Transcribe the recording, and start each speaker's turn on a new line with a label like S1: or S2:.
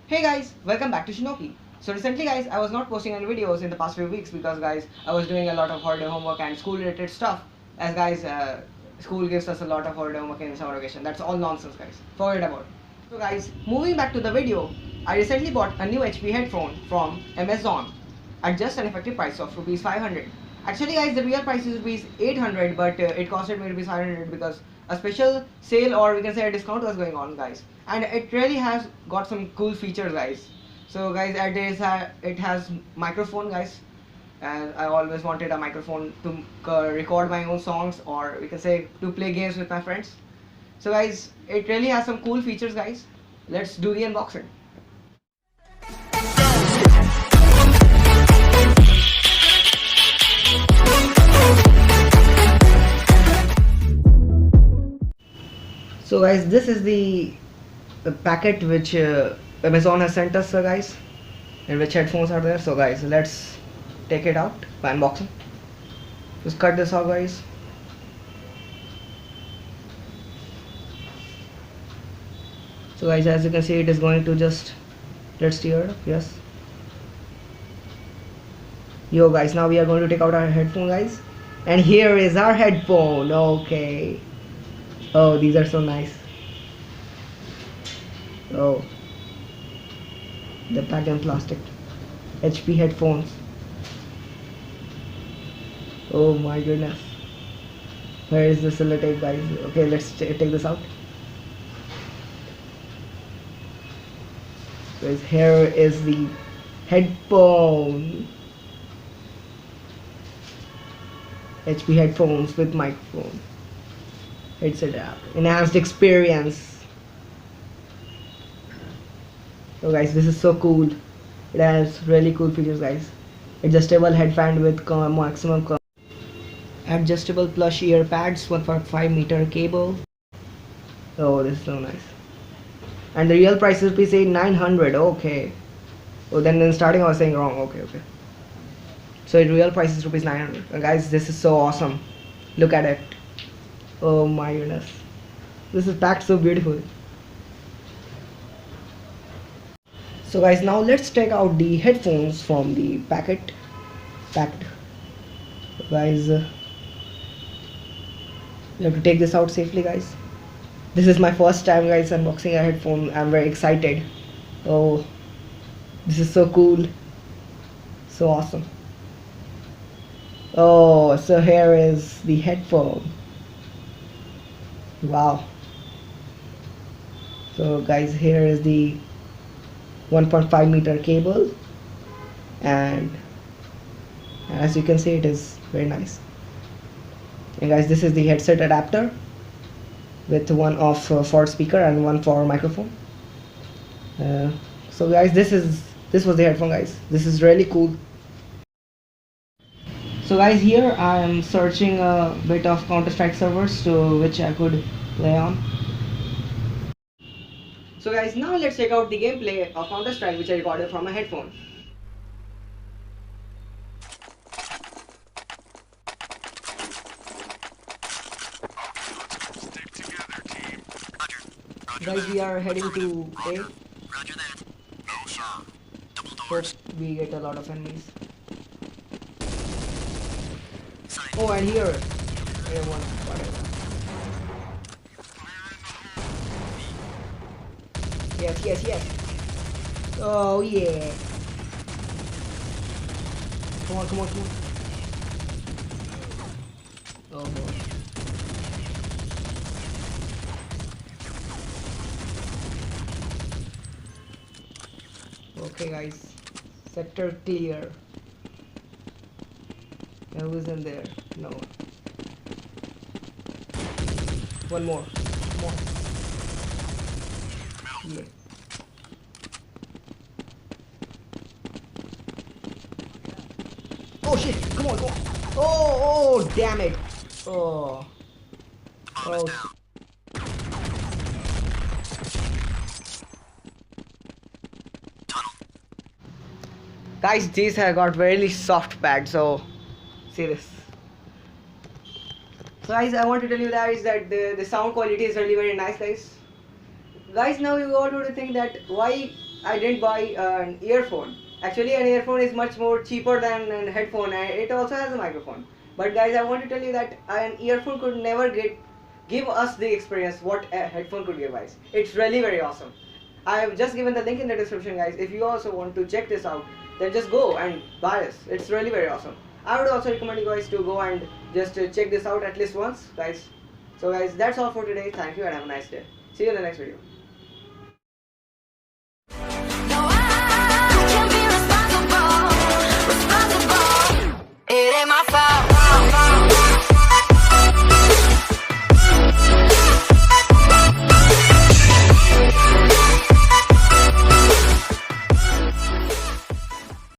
S1: Hey guys, welcome back to Shinoki. So recently guys, I was not posting any videos in the past few weeks because guys, I was doing a lot of holiday homework and school related stuff. As guys, school gives us a lot of holiday homework in summer vacation. That's all nonsense guys. Forget about it. So guys, moving back to the video, I recently bought a new HP headphone from Amazon at just an effective price of rupees 500. Actually guys, the real price is rupees 800, but it costed me rupees 500 because a special sale, or we can say a discount, was going on guys, and it really has got some cool features guys. So guys, it has microphone guys, and I always wanted a microphone to record my own songs, or we can say to play games with my friends. So guys, it really has some cool features guys. Let's do the unboxing. So guys, this is the packet which Amazon has sent us guys, in which headphones are there. So guys, let's take it out by unboxing. Just cut this out guys. So guys, as you can see, it is going to just, let's tear it up. Yes. Yo guys, now we are going to take out our headphone guys, and here is our headphone. Okay. Oh, these are so nice. Oh, the pack in plastic. HP headphones. Oh my goodness. Where is the sellotape guys? Okay, let's take this out. Guys, here is the headphone. HP headphones with microphone. Headset app. Enhanced experience. So guys, this is so cool. It has really cool features guys. Adjustable headband with maximum adjustable plush ear pads, 1.5 meter cable. Oh, this is so nice. And the real price is rupees 900. Okay. Oh, then in starting I was saying wrong. Okay. So the real price is rupees 900. Guys, this is so awesome. Look at it. Oh my goodness. This is packed so beautifully. So guys, now let's take out the headphones from the packed. Guys, you have to take this out safely guys. This is my first time guys unboxing a headphone. I'm very excited. Oh, this is so cool. So awesome. Oh, so here is the headphone. Wow. So guys, here is the 1.5 meter cable, and as you can see, it is very nice. And guys, this is the headset adapter with one of for speaker and one for microphone. So guys, this was the headphone guys. This is really cool. So guys, here I am searching a bit of Counter-Strike servers to which I could play on. So guys, now let's check out the gameplay of Counter-Strike which I recorded from my headphone.
S2: Stick together, team. Roger.
S1: Guys, we are heading to A.
S2: Roger that. No, sir. Double
S1: Hope
S2: doors.
S1: we get a lot of enemies.
S2: Sign.
S1: Oh, and here, everyone, whatever. Yes. Oh yeah. Come on. Oh boy. Okay guys, sector clear. And who's in there? No one. One more. Yeah. Oh shit! Come on! Oh! Damn it! Oh.
S2: Tunnel.
S1: Guys, these have got really soft pads, so see this. So guys, I want to tell you guys that the sound quality is really very nice guys. Guys, now you got to think that why I didn't buy an earphone. Actually, an earphone is much more cheaper than a headphone, and it also has a microphone. But guys, I want to tell you that an earphone could never give us the experience what a headphone could give us. It's really very awesome. I have just given the link in the description, guys. If you also want to check this out, then just go and buy this. It's really very awesome. I would also recommend you guys to go and just check this out at least once, guys. So guys, that's all for today. Thank you and have a nice day. See you in the next video.
S3: No, I can't be responsible. It ain't my fault.